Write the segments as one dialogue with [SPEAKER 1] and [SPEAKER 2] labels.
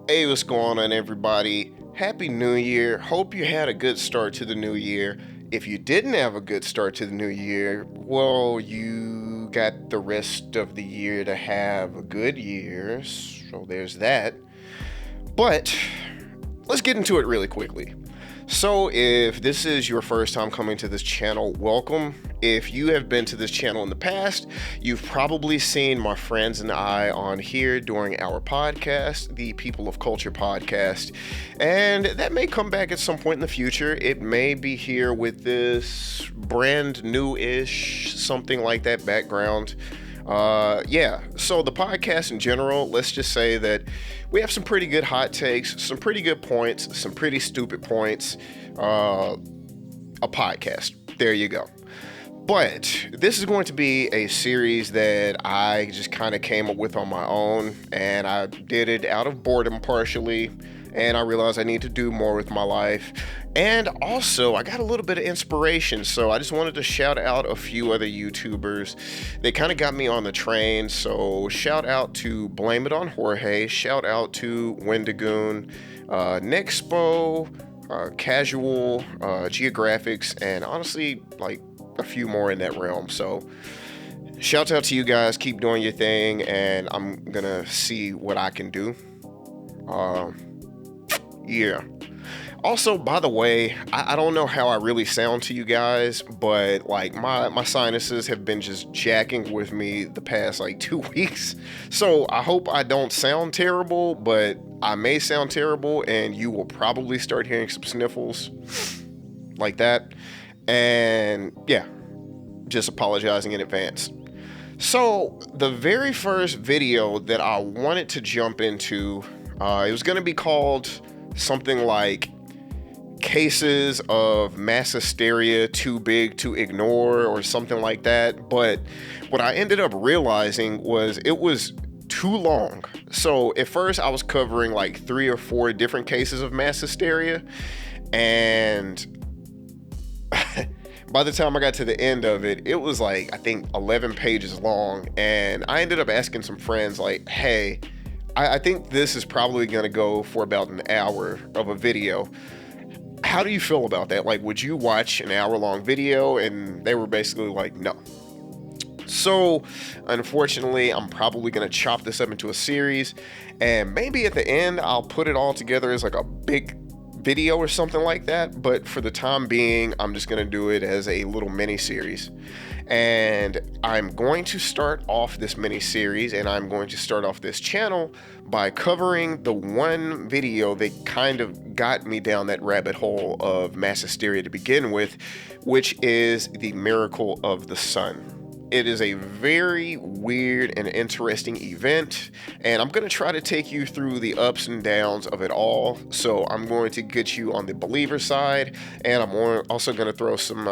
[SPEAKER 1] Hey, what's going on, everybody? Happy New Year. Hope you had a good start to the new year. If you didn't have a good start to the new year, well, you got the rest of the year to have a good year. So there's that. But let's get into it really quickly. So, if this is your first time coming to this channel, welcome. If you have been to this channel in the past, you've probably seen my friends and I on here during our podcast, the People of Culture podcast. And that may come back at some point in the future. It may be here with this brand new-ish, something like that background. So the podcast in general, let's just say that we have some pretty good hot takes, some pretty good points, some pretty stupid points. A podcast. There you go. But this is going to be a series that I just kind of came up with on my own, and I did it out of boredom partially, and I realized I need to do more with my life. And also, I got a little bit of inspiration, so I just wanted to shout out a few other YouTubers. They kind of got me on the train, so shout out to Blame It on Jorge, shout out to Wendigoon, Nexpo, Casual, Geographics, and honestly, like a few more in that realm. So shouts out to you guys, keep doing your thing, and I'm gonna see what I can do. Yeah. Also, by the way, I don't know how I really sound to you guys, but like my sinuses have been just jacking with me the past like 2 weeks. So I hope I don't sound terrible, but I may sound terrible, and you will probably start hearing some sniffles like that. And yeah, just apologizing in advance. So the very first video that I wanted to jump into, it was going to be called something like Cases of Mass Hysteria Too Big to Ignore or something like that. But what I ended up realizing was it was too long. So at first I was covering like 3 or 4 different cases of mass hysteria, and by the time I got to the end of it, it was like, I think 11 pages long. And I ended up asking some friends like, hey, I think this is probably going to go for about an hour of a video. How do you feel about that? Like, would you watch an hour-long video? And they were basically like, no. So, unfortunately, I'm probably going to chop this up into a series. And maybe at the end, I'll put it all together as like a big video or something like that. But for the time being, I'm just going to do it as a little mini-series. And I'm going to start off this mini-series, and I'm going to start off this channel by covering the one video that kind of got me down that rabbit hole of mass hysteria to begin with, which is the Miracle of the Sun. It is a very weird and interesting event, and I'm going to try to take you through the ups and downs of it all. So I'm going to get you on the believer side, and I'm also going to throw some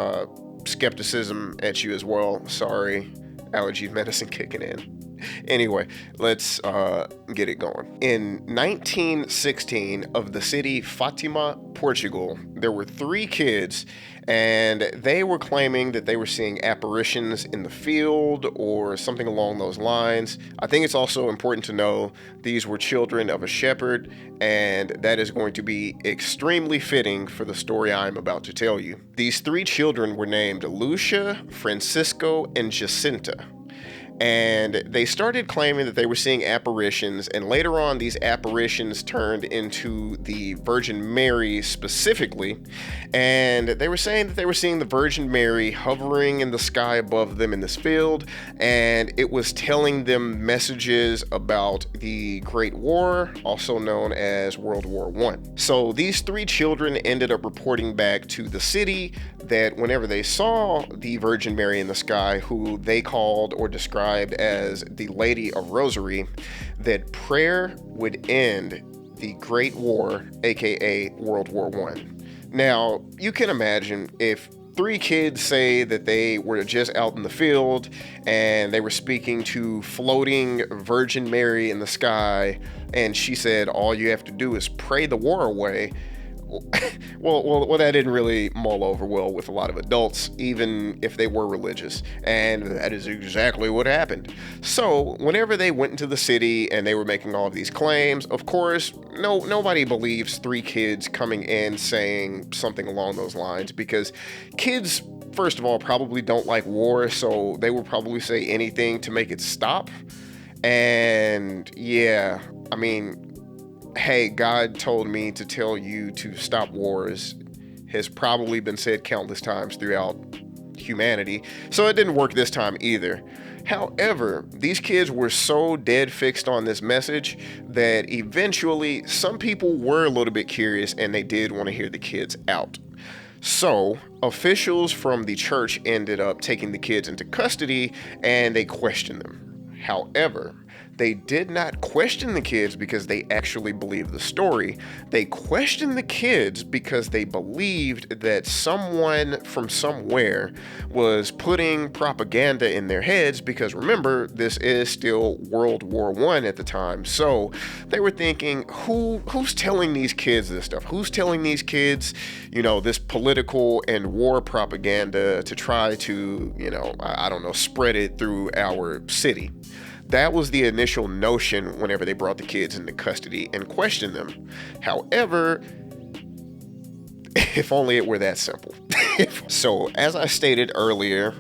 [SPEAKER 1] skepticism at you as well. Sorry, allergy medicine kicking in. Anyway, let's get it going. In 1916, of the city Fatima, Portugal, there were 3 kids, and they were claiming that they were seeing apparitions in the field or something along those lines. I think it's also important to know these were children of a shepherd, and that is going to be extremely fitting for the story I'm about to tell you. These 3 children were named Lucia, Francisco, and Jacinta. And they started claiming that they were seeing apparitions, and later on these apparitions turned into the Virgin Mary specifically, and they were saying that they were seeing the Virgin Mary hovering in the sky above them in this field, and it was telling them messages about the Great War, also known as World War I. So these 3 children ended up reporting back to the city that whenever they saw the Virgin Mary in the sky, who they called or described as the Lady of Rosary, that prayer would end the Great War, aka World War I. Now, you can imagine if 3 kids say that they were just out in the field and they were speaking to floating Virgin Mary in the sky, and she said all you have to do is pray the war away. well, that didn't really mull over well with a lot of adults, even if they were religious. And that is exactly what happened. So, whenever they went into the city and they were making all of these claims, of course, nobody believes 3 kids coming in saying something along those lines, because kids, first of all, probably don't like war, so they will probably say anything to make it stop. And yeah, I mean, hey, God told me to tell you to stop wars has probably been said countless times throughout humanity, so it didn't work this time either. However, these kids were so dead fixed on this message that eventually some people were a little bit curious and they did want to hear the kids out. So, officials from the church ended up taking the kids into custody and they questioned them. However, they did not question the kids because they actually believed the story. They questioned the kids because they believed that someone from somewhere was putting propaganda in their heads, because remember, this is still World War I at the time. So they were thinking, who's telling these kids this stuff? Who's telling these kids, this political and war propaganda to try to, I don't know, spread it through our city? That was the initial notion whenever they brought the kids into custody and questioned them. However, if only it were that simple. So, as I stated earlier,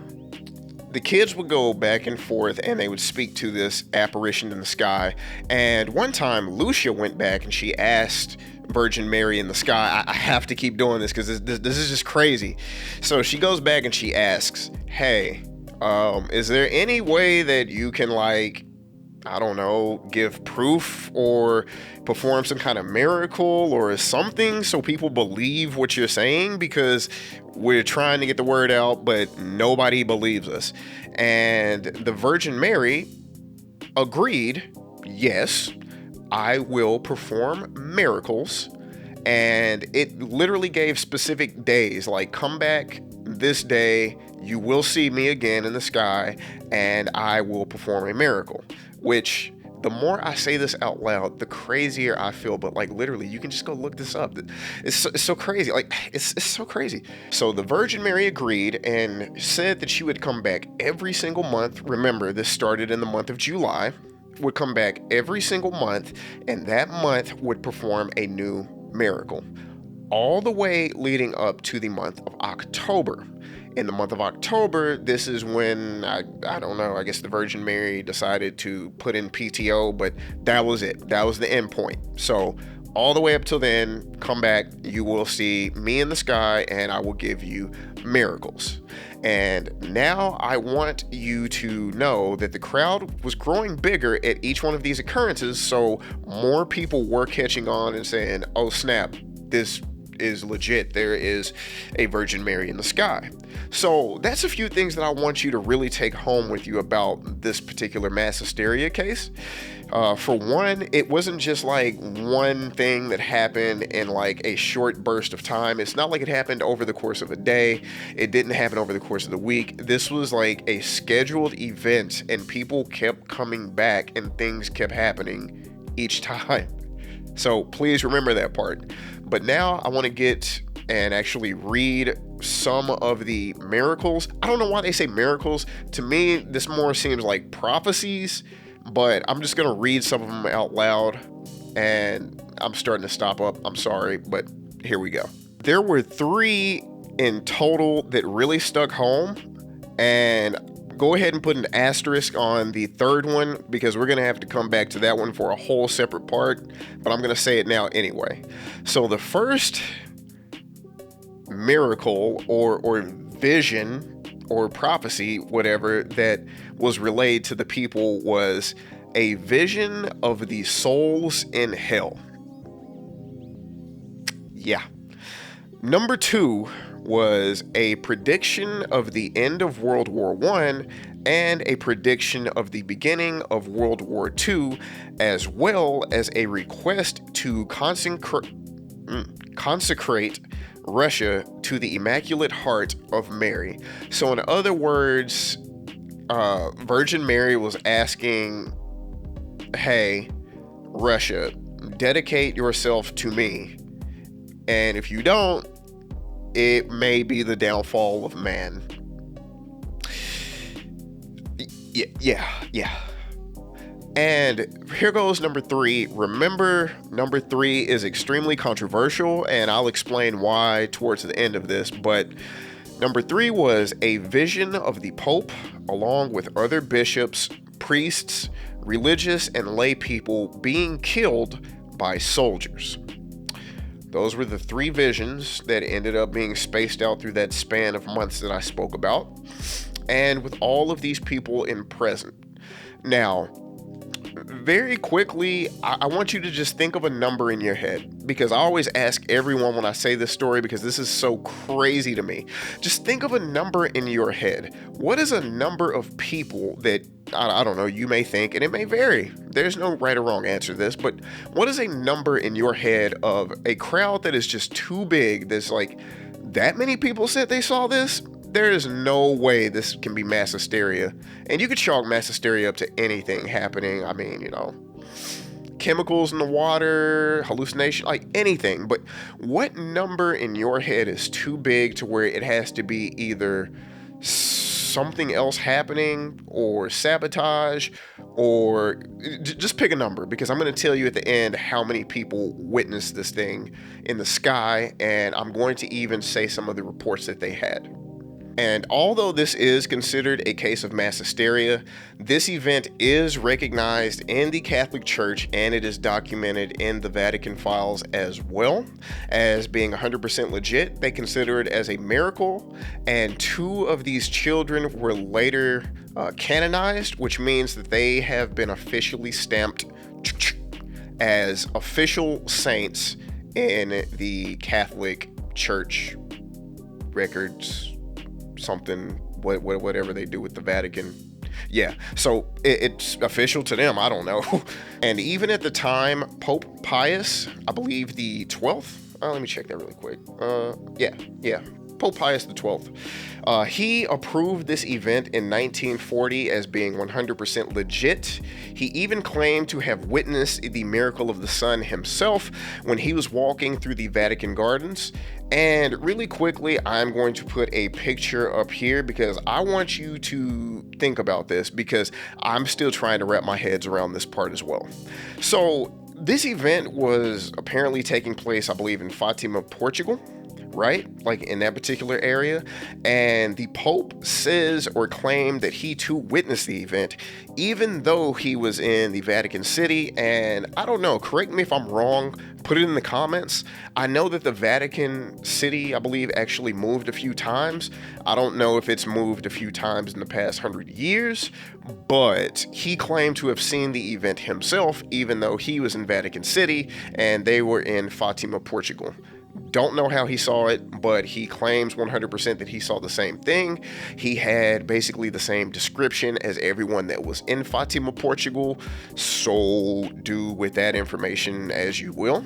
[SPEAKER 1] the kids would go back and forth and they would speak to this apparition in the sky. And one time, Lucia went back and she asked Virgin Mary in the sky, I have to keep doing this because this is just crazy. So she goes back and she asks, hey, is there any way that you can, I don't know, give proof or perform some kind of miracle or something so people believe what you're saying? Because we're trying to get the word out, but nobody believes us. And the Virgin Mary agreed, yes, I will perform miracles. And it literally gave specific days, like, come back this day, you will see me again in the sky, and I will perform a miracle. Which, the more I say this out loud, the crazier I feel. But literally, you can just go look this up. It's so crazy. It's so crazy. So the Virgin Mary agreed and said that she would come back every single month. Remember, this started in the month of July. Would come back every single month, and that month would perform a new miracle, all the way leading up to the month of October. In the month of October, this is when, I don't know, I guess the Virgin Mary decided to put in PTO, but that was it. That was the end point. So all the way up till then, come back, you will see me in the sky, and I will give you miracles. And now I want you to know that the crowd was growing bigger at each one of these occurrences, so more people were catching on and saying, oh snap, this is legit. There is a Virgin Mary in the sky. So that's a few things that I want you to really take home with you about this particular mass hysteria case. For one, it wasn't just one thing that happened in a short burst of time. It's not like it happened over the course of a day. It didn't happen over the course of the week. This was a scheduled event, and people kept coming back and things kept happening each time. So please remember that part. But now I want to get and actually read some of the miracles. I don't know why they say miracles. To me, this more seems like prophecies, but I'm just going to read some of them out loud, and I'm starting to stop up. I'm sorry, but here we go. There were 3 in total that really stuck home, and go ahead and put an asterisk on the 3rd one because we're going to have to come back to that one for a whole separate part, but I'm going to say it now anyway. So the first miracle or vision or prophecy, whatever, that was relayed to the people was a vision of the souls in hell. Yeah. Number 2 was a prediction of the end of World War I and a prediction of the beginning of World War II, as well as a request to consecrate Russia to the Immaculate Heart of Mary. So in other words, Virgin Mary was asking, hey, Russia, dedicate yourself to me. And if you don't, it may be the downfall of man. Yeah. And here goes number 3. Remember, number 3 is extremely controversial, and I'll explain why towards the end of this. But number 3 was a vision of the Pope, along with other bishops, priests, religious, and lay people being killed by soldiers. Those were the 3 visions that ended up being spaced out through that span of months that I spoke about, and with all of these people in present. Now, very quickly, I want you to just think of a number in your head, because I always ask everyone when I say this story, because this is so crazy to me. Just think of a number in your head. What is a number of people that, I don't know, you may think, and it may vary. There's no right or wrong answer to this, but what is a number in your head of a crowd that is just too big? There's like that many people said they saw this? There is no way this can be mass hysteria. And you could chalk mass hysteria up to anything happening. I mean, chemicals in the water, hallucination, like anything. But what number in your head is too big to where it has to be either something else happening or sabotage, or just pick a number, because I'm going to tell you at the end how many people witnessed this thing in the sky, and I'm going to even say some of the reports that they had. And although this is considered a case of mass hysteria, this event is recognized in the Catholic Church, and it is documented in the Vatican files as well as being 100% legit. They consider it as a miracle, and 2 of these children were later canonized, which means that they have been officially stamped as official saints in the Catholic Church records. Something, whatever they do with the Vatican. Yeah, so it's official to them. I don't know. And even at the time, Pope Pius, I believe the 12th. Let me check that really quick. Yeah. Pope Pius XII. He approved this event in 1940 as being 100% legit. He even claimed to have witnessed the miracle of the sun himself when he was walking through the Vatican gardens. And really quickly, I'm going to put a picture up here because I want you to think about this, because I'm still trying to wrap my head around this part as well. So this event was apparently taking place, I believe, in Fatima, Portugal, right? Like in that particular area. And the Pope says or claimed that he too witnessed the event, even though he was in the Vatican City. And I don't know, correct me if I'm wrong, put it in the comments. I know that the Vatican City, I believe, actually moved a few times. I don't know if it's moved a few times in the past 100 years, but he claimed to have seen the event himself, even though he was in Vatican City and they were in Fatima, Portugal. Don't know how he saw it, but he claims 100% that he saw the same thing. He had basically the same description as everyone that was in Fatima, Portugal. So do with that information as you will.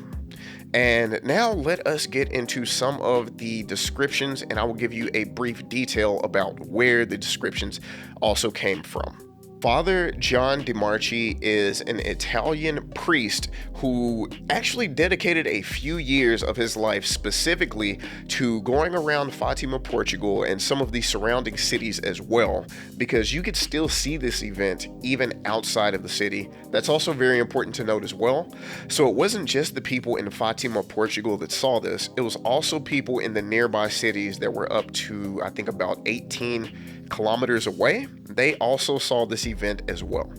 [SPEAKER 1] And now let us get into some of the descriptions, and I will give you a brief detail about where the descriptions also came from. Father John de Marchi is an Italian priest who actually dedicated a few years of his life specifically to going around Fatima, Portugal, and some of the surrounding cities as well, because you could still see this event even outside of the city. That's also very important to note as well. So it wasn't just the people in Fatima, Portugal that saw this. It was also people in the nearby cities that were up to, I think, about 18 kilometers away. They also saw this event as well.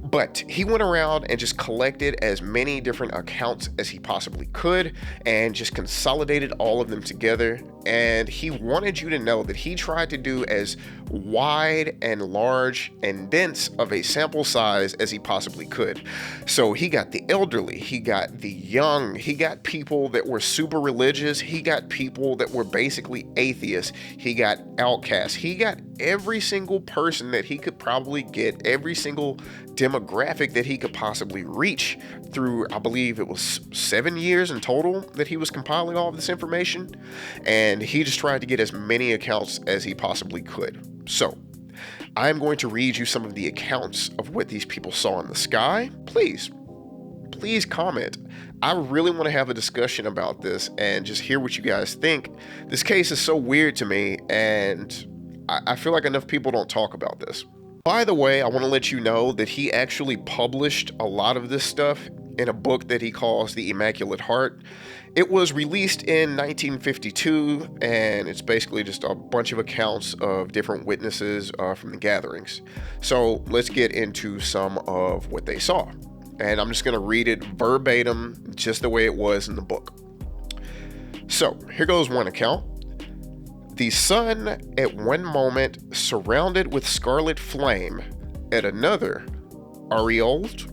[SPEAKER 1] But he went around and just collected as many different accounts as he possibly could and just consolidated all of them together. And he wanted you to know that he tried to do as wide and large and dense of a sample size as he possibly could. So he got the elderly, he got the young, he got people that were super religious, he got people that were basically atheists, he got outcasts, he got every single person that he could probably get, every single demographic that he could possibly reach through, I believe it was 7 years in total that he was compiling all of this information. And he just tried to get as many accounts as he possibly could. So I'm going to read you some of the accounts of what these people saw in the sky. Please please comment. I really want to have a discussion about this and just hear what you guys think. This case is so weird to me, and I feel like enough people don't talk about this. By the way, I want to let you know that he actually published a lot of this stuff in a book that he calls The Immaculate Heart. It was released in 1952, and it's basically just a bunch of accounts of different witnesses from the gatherings. So let's get into some of what they saw. And I'm just going to read it verbatim, just the way it was in the book. So here goes one account. The sun at one moment surrounded with scarlet flame, at another aureoled,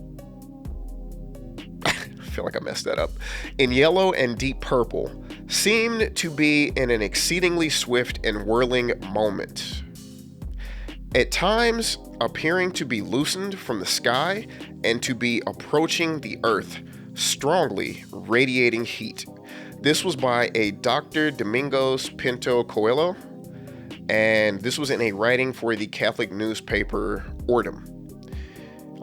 [SPEAKER 1] I feel like I messed that up, in yellow and deep purple, seemed to be in an exceedingly swift and whirling moment. At times appearing to be loosened from the sky and to be approaching the earth, strongly radiating heat. This was by a Dr. Domingos Pinto Coelho, and this was in a writing for the Catholic newspaper Ortum.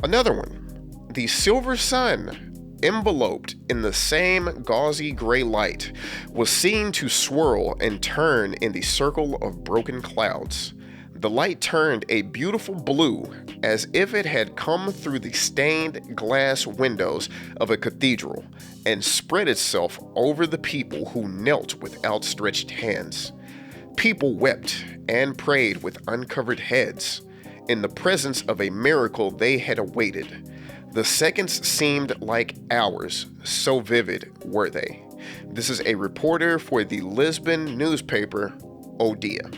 [SPEAKER 1] Another one, the silver sun, enveloped in the same gauzy gray light, was seen to swirl and turn in the circle of broken clouds. The light turned a beautiful blue, as if it had come through the stained glass windows of a cathedral, and spread itself over the people who knelt with outstretched hands. People wept and prayed with uncovered heads, in the presence of a miracle they had awaited. The seconds seemed like hours, so vivid were they. This is a reporter for the Lisbon newspaper, O Dia.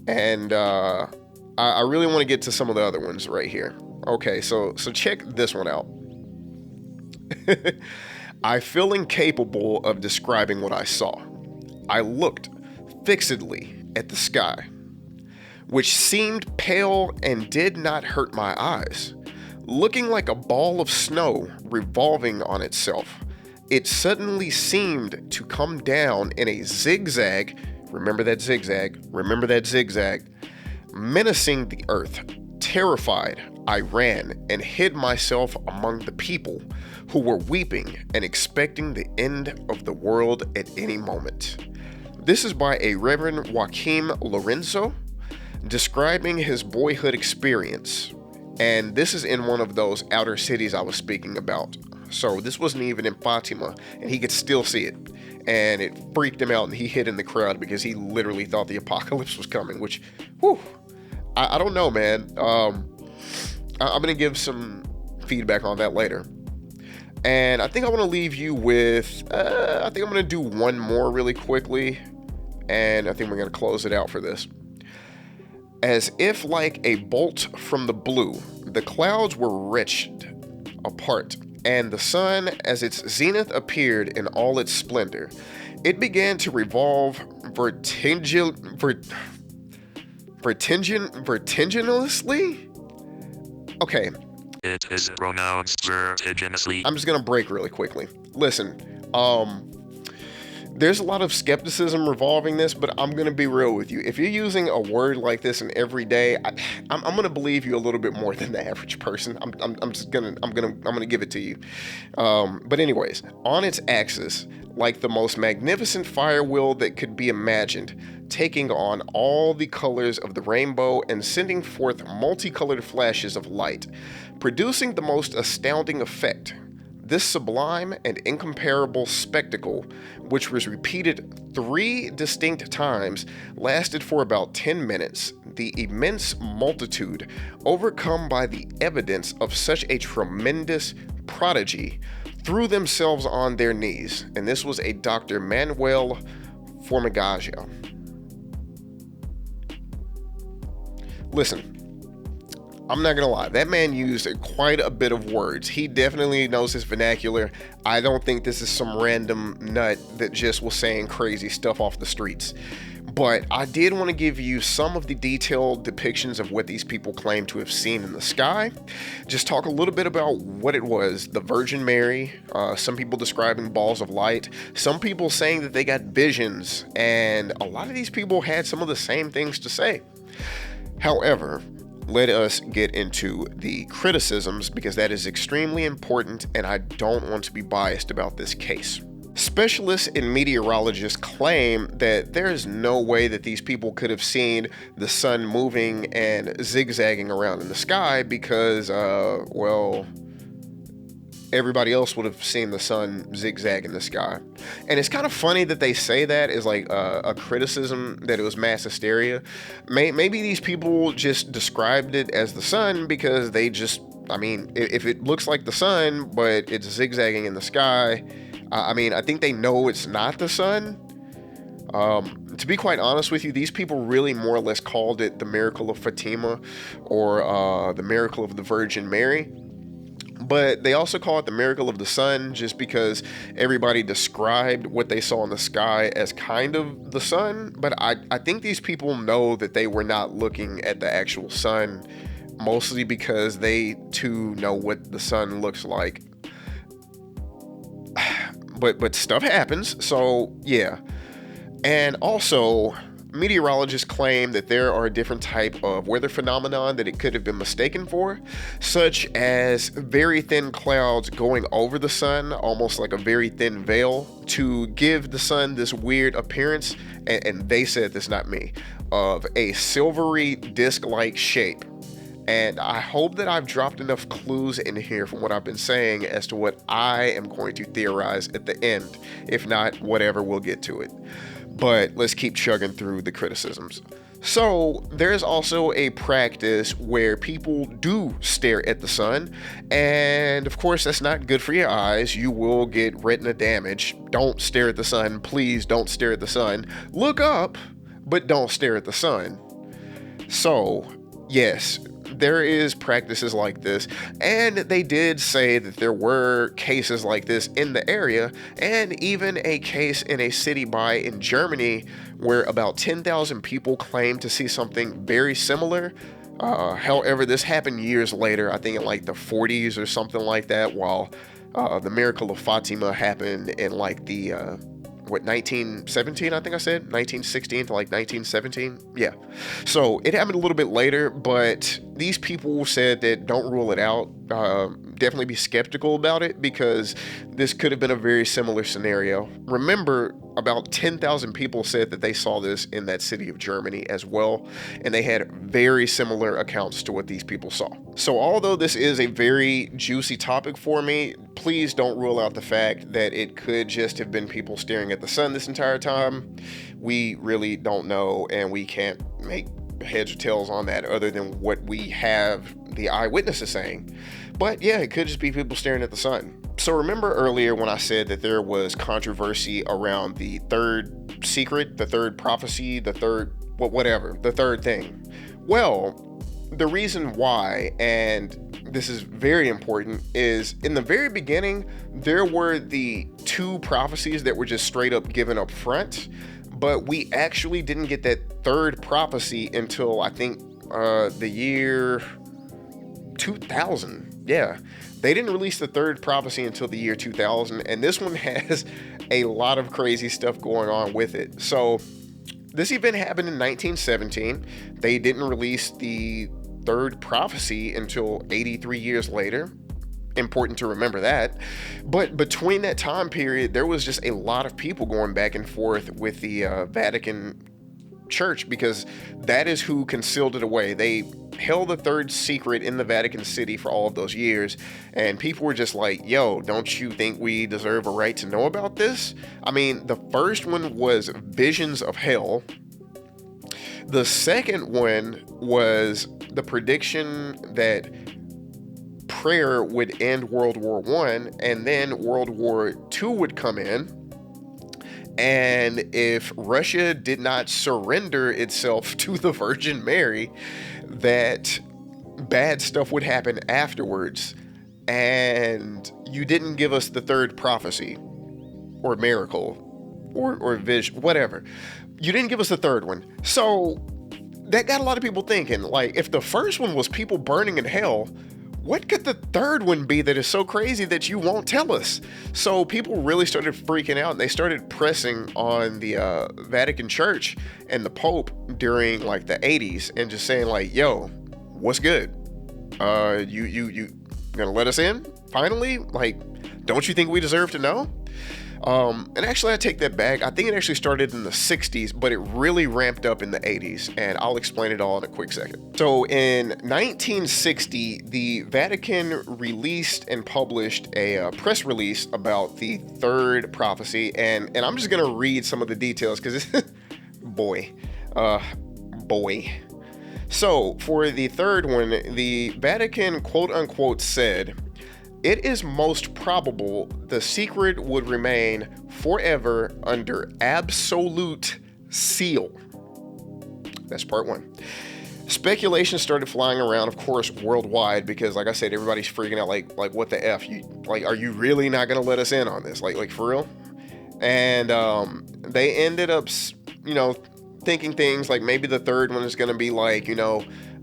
[SPEAKER 1] And I really want to get to some of the other ones right here. Okay, so check this one out. I feel incapable of describing what I saw. I looked fixedly at the sky, which seemed pale and did not hurt my eyes. Looking like a ball of snow revolving on itself, it suddenly seemed to come down in a zigzag. Remember that zigzag, menacing the earth. Terrified, I ran and hid myself among the people who were weeping and expecting the end of the world at any moment. This is by a Reverend Joaquim Lorenzo, describing his boyhood experience. And this is in one of those outer cities I was speaking about. So this wasn't even in Fatima, and he could still see it. And it freaked him out, and he hid in the crowd because he literally thought the apocalypse was coming, which, whew, I don't know, man. I'm going to give some feedback on that later. And I think I want to leave you with, I think I'm going to do one more really quickly, and I think we're going to close it out for this. As if like a bolt from the blue, the clouds were wrenched apart, and the sun, as its zenith appeared in all its splendor, it began to revolve vertiginously? Okay.
[SPEAKER 2] It is pronounced vertiginously.
[SPEAKER 1] I'm just gonna break really quickly. Listen, there's a lot of skepticism revolving this, but I'm gonna be real with you. If you're using a word like this in every day, I'm gonna believe you a little bit more than the average person. I'm gonna give it to you. But anyways, on its axis, like the most magnificent fire wheel that could be imagined, taking on all the colors of the rainbow and sending forth multicolored flashes of light, producing the most astounding effect. This sublime and incomparable spectacle, which was repeated 3 distinct times, lasted for about 10 minutes. The immense multitude, overcome by the evidence of such a tremendous prodigy, threw themselves on their knees, and this was a Dr. Manuel Formigaggio. Listen, I'm not gonna lie, that man used quite a bit of words. He definitely knows his vernacular. I don't think this is some random nut that just was saying crazy stuff off the streets. But I did want to give you some of the detailed depictions of what these people claim to have seen in the sky. Just talk a little bit about what it was. The Virgin Mary, some people describing balls of light, some people saying that they got visions, and a lot of these people had some of the same things to say. However, let us get into the criticisms because that is extremely important and I don't want to be biased about this case. Specialists and meteorologists claim that there is no way that these people could have seen the sun moving and zigzagging around in the sky because, everybody else would have seen the sun zigzag in the sky. And it's kind of funny that they say that as like a criticism that it was mass hysteria. Maybe these people just described it as the sun because they just, if it looks like the sun, but it's zigzagging in the sky, I think they know it's not the sun. To be quite honest with you, these people really more or less called it the Miracle of Fatima or the Miracle of the Virgin Mary. But they also call it the Miracle of the Sun just because everybody described what they saw in the sky as kind of the sun. But I think these people know that they were not looking at the actual sun, mostly because they too know what the sun looks like. But stuff happens, so yeah. And also, meteorologists claim that there are a different type of weather phenomenon that it could have been mistaken for, such as very thin clouds going over the sun, almost like a very thin veil, to give the sun this weird appearance, and they said this, not me, of a silvery disc-like shape. And I hope that I've dropped enough clues in here from what I've been saying as to what I am going to theorize at the end. If not, whatever, we'll get to it. But let's keep chugging through the criticisms. So there's also a practice where people do stare at the sun. And of course, that's not good for your eyes. You will get retina damage. Don't stare at the sun. Please don't stare at the sun. Look up, but don't stare at the sun. So, yes, there is practices like this, and they did say that there were cases like this in the area, and even a case in a city in Germany where about 10,000 people claimed to see something very similar. However, this happened years later, I think in like the 40s or something like that, while the Miracle of Fatima happened in like the 1917, I think I said 1916 to like 1917. Yeah. So it happened a little bit later, but these people said that don't rule it out. Definitely be skeptical about it because this could have been a very similar scenario. Remember, about 10,000 people said that they saw this in that city of Germany as well, and they had very similar accounts to what these people saw. So although this is a very juicy topic for me, please don't rule out the fact that it could just have been people staring at the sun this entire time. We really don't know, and we can't make heads or tails on that other than what we have the eyewitnesses saying. But yeah, it could just be people staring at the sun. So remember earlier when I said that there was controversy around the third secret, the third prophecy, the third thing? Well, the reason why, and this is very important, is in the very beginning, there were the two prophecies that were just straight up given up front, but we actually didn't get that third prophecy until I think the year 2000. Yeah, they didn't release the third prophecy until the year 2000, and this one has a lot of crazy stuff going on with it. So this event happened in 1917. They didn't release the third prophecy until 83 years later. Important to remember that. But between that time period, there was just a lot of people going back and forth with the Vatican Church because that is who concealed it away. They held the third secret in the Vatican City for all of those years, and people were just like, yo, don't you think we deserve a right to know about this? I mean, the first one was visions of hell. The second one was the prediction that prayer would end World War I, and then World War II would come in. And if Russia did not surrender itself to the Virgin Mary, that bad stuff would happen afterwards. And you didn't give us the third prophecy or miracle or vision, whatever. You didn't give us the third one. So that got a lot of people thinking, like, if the first one was people burning in hell, what could the third one be that is so crazy that you won't tell us? So people really started freaking out, and they started pressing on the Vatican Church and the Pope during like the 80s and just saying like, yo, what's good? You gonna let us in finally? Like, don't you think we deserve to know? And actually, I take that back. I think it actually started in the 60s, but it really ramped up in the 80s, and I'll explain it all in a quick second. So in 1960, the Vatican released and published a press release about the third prophecy, and I'm just gonna read some of the details because it's boy. So for the third one, the Vatican quote unquote said, "It is most probable the secret would remain forever under absolute seal." That's part one. Speculation started flying around, of course, worldwide, because like I said, everybody's freaking out, like what the F? Are you really not gonna let us in on this? Like for real? And they ended up, thinking things like maybe the third one is gonna be like,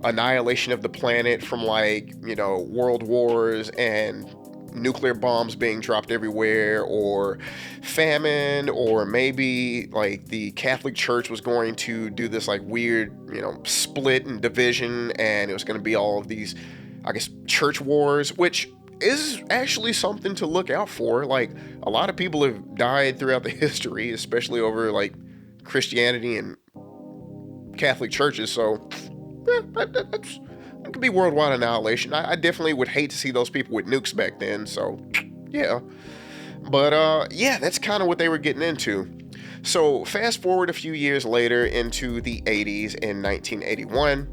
[SPEAKER 1] annihilation of the planet from world wars and nuclear bombs being dropped everywhere, or famine, or maybe like the Catholic Church was going to do this like weird, split and division, and it was going to be all of these, I guess, church wars, which is actually something to look out for. Like, a lot of people have died throughout the history, especially over like Christianity and Catholic churches, so it could be worldwide annihilation. I definitely would hate to see those people with nukes back then, so yeah. But that's kind of what they were getting into. So fast forward a few years later into the 80s, in 1981,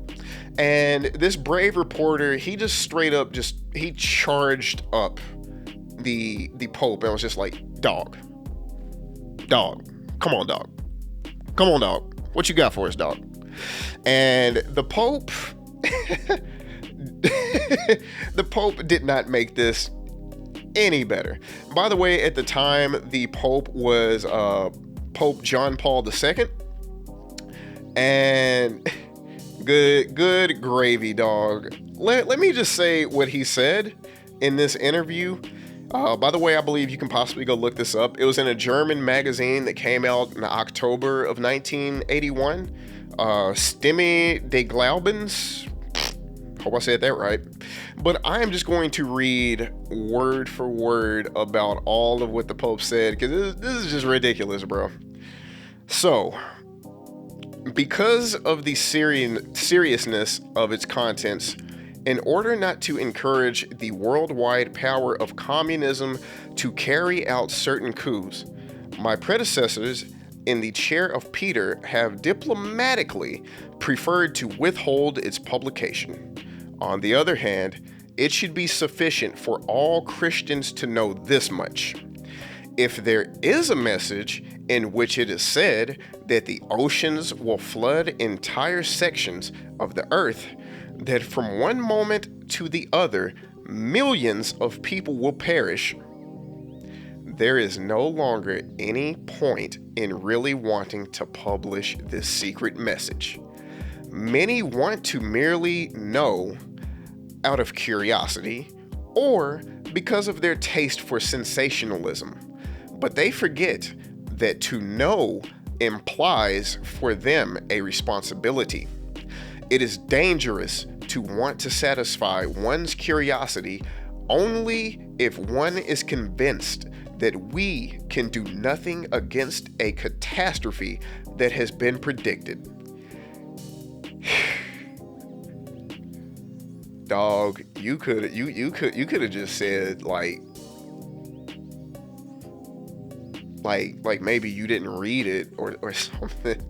[SPEAKER 1] and this brave reporter, he just straight up he charged up the Pope and was just like, dog, come on, dog, what you got for us, dog? And the Pope the Pope did not make this any better. By the way, at the time, the Pope was Pope John Paul II, and good gravy, dog. Let me just say what he said in this interview. By the way, I believe you can possibly go look this up. It was in a German magazine that came out in October of 1981. Stimme des Glaubens. Hope I said that right. But I am just going to read word for word about all of what the Pope said, because this is just ridiculous, bro. So, because of the seriousness of its contents, in order not to encourage the worldwide power of communism to carry out certain coups, my predecessors in the chair of Peter have diplomatically preferred to withhold its publication. On the other hand, it should be sufficient for all Christians to know this much. If there is a message in which it is said that the oceans will flood entire sections of the earth, that from one moment to the other, millions of people will perish, there is no longer any point in really wanting to publish this secret message. Many want to merely know out of curiosity or because of their taste for sensationalism, but they forget that to know implies for them a responsibility. It is dangerous to want to satisfy one's curiosity only if one is convinced that we can do nothing against a catastrophe that has been predicted. Dog, you could have just said like maybe you didn't read it or something.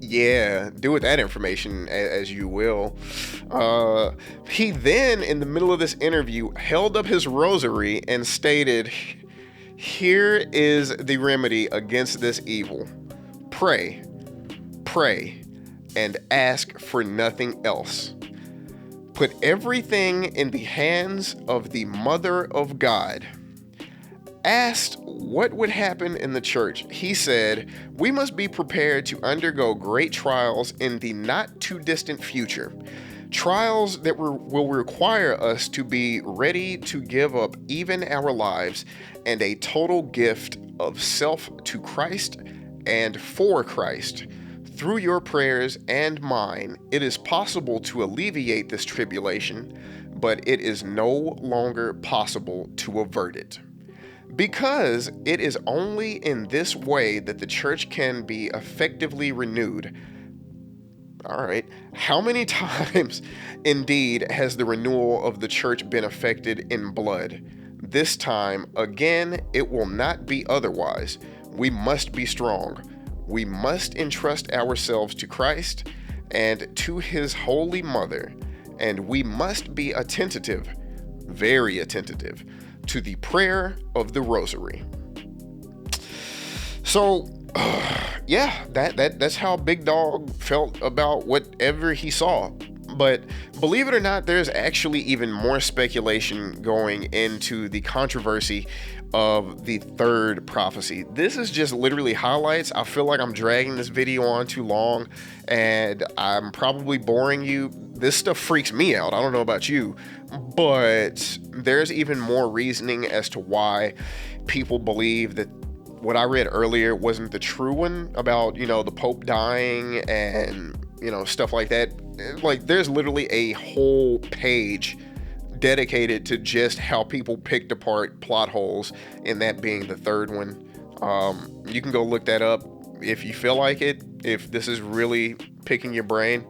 [SPEAKER 1] Yeah, do with that information as you will. He then, in the middle of this interview, held up his rosary and stated, "Here is the remedy against this evil. Pray, and ask for nothing else. Put everything in the hands of the Mother of God." Asked what would happen in the church, he said, "We must be prepared to undergo great trials in the not too distant future. Trials that will require us to be ready to give up even our lives and a total gift of self to Christ and for Christ, Through your prayers and mine, it is possible to alleviate this tribulation, but it is no longer possible to avert it. Because it is only in this way that the church can be effectively renewed. All right. How many times, indeed, has the renewal of the church been effected in blood? This time, again, it will not be otherwise. We must be strong. We must entrust ourselves to Christ and to his holy mother, and we must be attentive, very attentive, to the prayer of the rosary. So, yeah, that's how Big Dog felt about whatever he saw. But believe it or not, there's actually even more speculation going into the controversy of the third prophecy. This is just literally highlights. I feel like I'm dragging this video on too long and I'm probably boring you. This stuff freaks me out. I don't know about you, but there's even more reasoning as to why people believe that what I read earlier wasn't the true one about, the Pope dying and, stuff like that. Like, there's literally a whole page dedicated to just how people picked apart plot holes, and that being the third one. You can go look that up if you feel like it, if this is really picking your brain.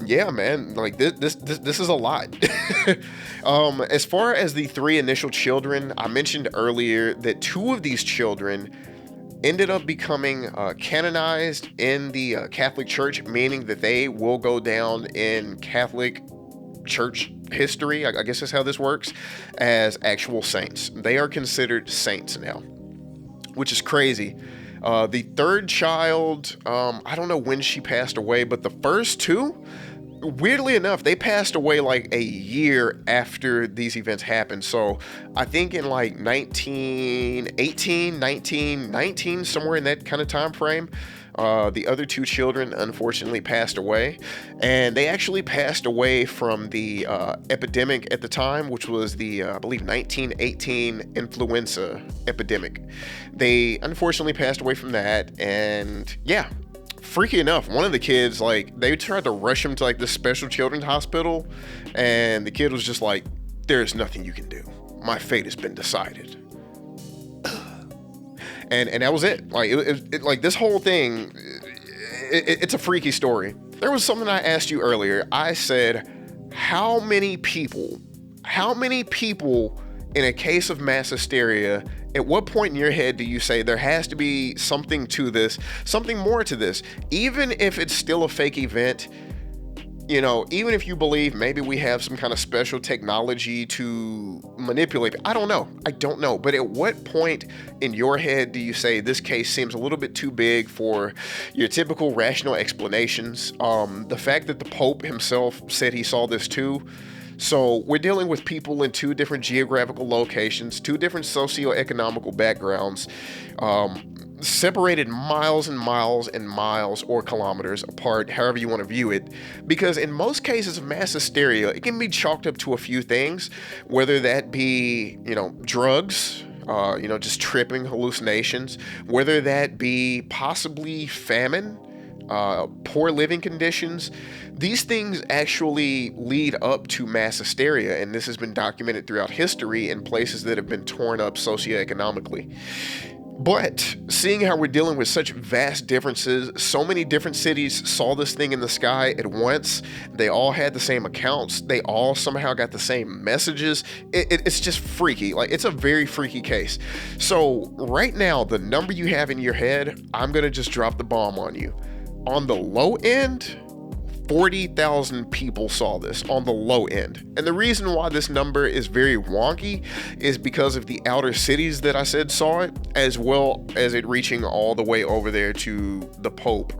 [SPEAKER 1] Yeah, man, like this is a lot. As far as the three initial children, I mentioned earlier that two of these children ended up becoming canonized in the Catholic Church, meaning that they will go down in Catholic Church history, I guess that's how this works, as actual saints. They are considered saints now, which is crazy. The third child, I don't know when she passed away, but the first two, weirdly enough, they passed away like a year after these events happened. So I think in like 1918, 1919, somewhere in that kind of time frame, the other two children unfortunately passed away, and they actually passed away from the epidemic at the time, which was the, I believe, 1918 influenza epidemic. They unfortunately passed away from that, and yeah, freaky enough, one of the kids, like, they tried to rush him to like this special children's hospital, and the kid was just like, "There's nothing you can do. My fate has been decided." And that was it. Like, it like this whole thing, it's a freaky story. There was something I asked you earlier. I said, how many people in a case of mass hysteria, at what point in your head do you say there has to be something to this, something more to this, even if it's still a fake event? Even if you believe maybe we have some kind of special technology to manipulate, I don't know. But at what point in your head do you say this case seems a little bit too big for your typical rational explanations? The fact that the Pope himself said he saw this too. So we're dealing with people in two different geographical locations, two different socioeconomical backgrounds, separated miles and miles and miles or kilometers apart, however you want to view it. Because in most cases of mass hysteria, it can be chalked up to a few things, whether that be, drugs, just tripping, hallucinations, whether that be possibly famine, poor living conditions. These things actually lead up to mass hysteria, and this has been documented throughout history in places that have been torn up socioeconomically. But seeing how we're dealing with such vast differences, so many different cities saw this thing in the sky at once, they all had the same accounts, they all somehow got the same messages, it's just freaky. Like, it's a very freaky case. So right now, the number you have in your head, I'm gonna just drop the bomb on you. On the low end, 40,000 people saw this on the low end. And the reason why this number is very wonky is because of the outer cities that I said saw it, as well as it reaching all the way over there to the Pope,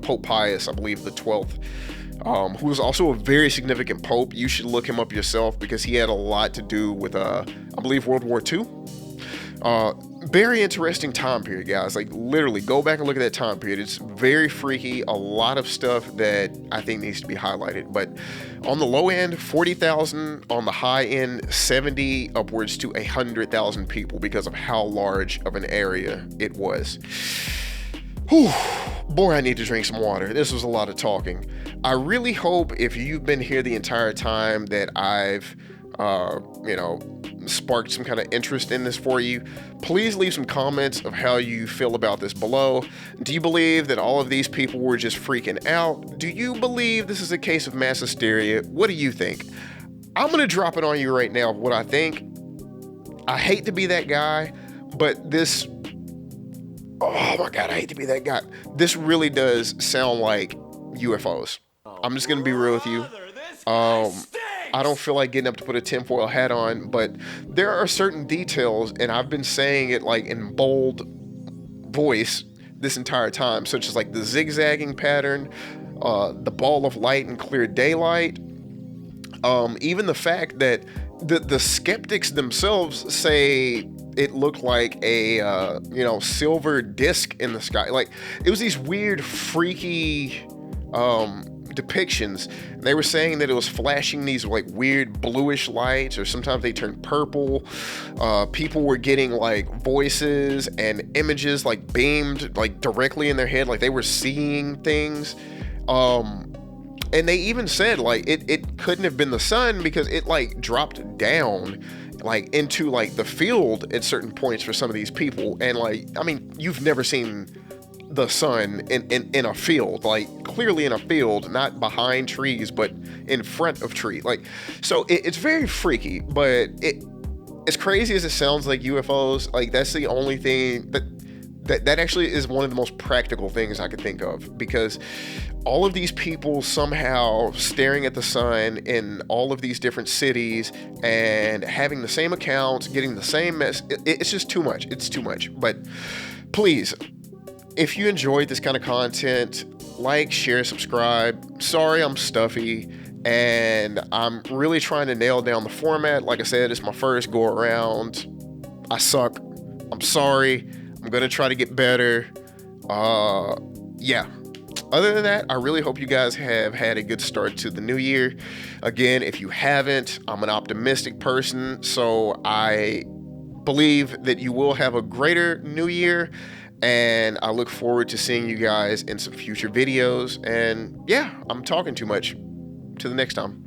[SPEAKER 1] Pope Pius, I believe the 12th, who was also a very significant Pope. You should look him up yourself because he had a lot to do with, I believe, World War II. Very interesting time period, guys. Like, literally, go back and look at that time period. It's very freaky. A lot of stuff that I think needs to be highlighted. But on the low end, 40,000. On the high end, 70 upwards to 100,000 people because of how large of an area it was. Whew, boy, I need to drink some water. This was a lot of talking. I really hope if you've been here the entire time that I've, sparked some kind of interest in this for you. Please leave some comments of how you feel about this below. Do you believe that all of these people were just freaking out? Do you believe this is a case of mass hysteria? What do you think? I'm going to drop it on you right now, what I think. I hate to be that guy, but this... Oh my God, I hate to be that guy. This really does sound like UFOs. I'm just going to be real with you. I don't feel like getting up to put a tinfoil hat on, but there are certain details, and I've been saying it like in bold voice this entire time, such as like the zigzagging pattern, the ball of light in clear daylight, even the fact that the skeptics themselves say it looked like a silver disc in the sky. Like, it was these weird, freaky depictions. They were saying that it was flashing these like weird bluish lights, or sometimes they turned purple. People were getting like voices and images like beamed like directly in their head, like they were seeing things. And they even said like it couldn't have been the sun, because it like dropped down like into like the field at certain points for some of these people. And like, I mean, you've never seen the sun in a field, like clearly in a field, not behind trees, but in front of trees. Like, so it's very freaky, but as crazy as it sounds like UFOs, like that's the only thing that actually is one of the most practical things I could think of, because all of these people somehow staring at the sun in all of these different cities and having the same accounts, getting the same mess, it's just too much. It's too much. But please, if you enjoyed this kind of content, like, share, subscribe. Sorry, I'm stuffy, and I'm really trying to nail down the format. Like I said, it's my first go around. I suck. I'm sorry. I'm going to try to get better. Yeah. Other than that, I really hope you guys have had a good start to the new year. Again, if you haven't, I'm an optimistic person, so I believe that you will have a greater new year, and I look forward to seeing you guys in some future videos. And yeah, I'm talking too much. Till the next time.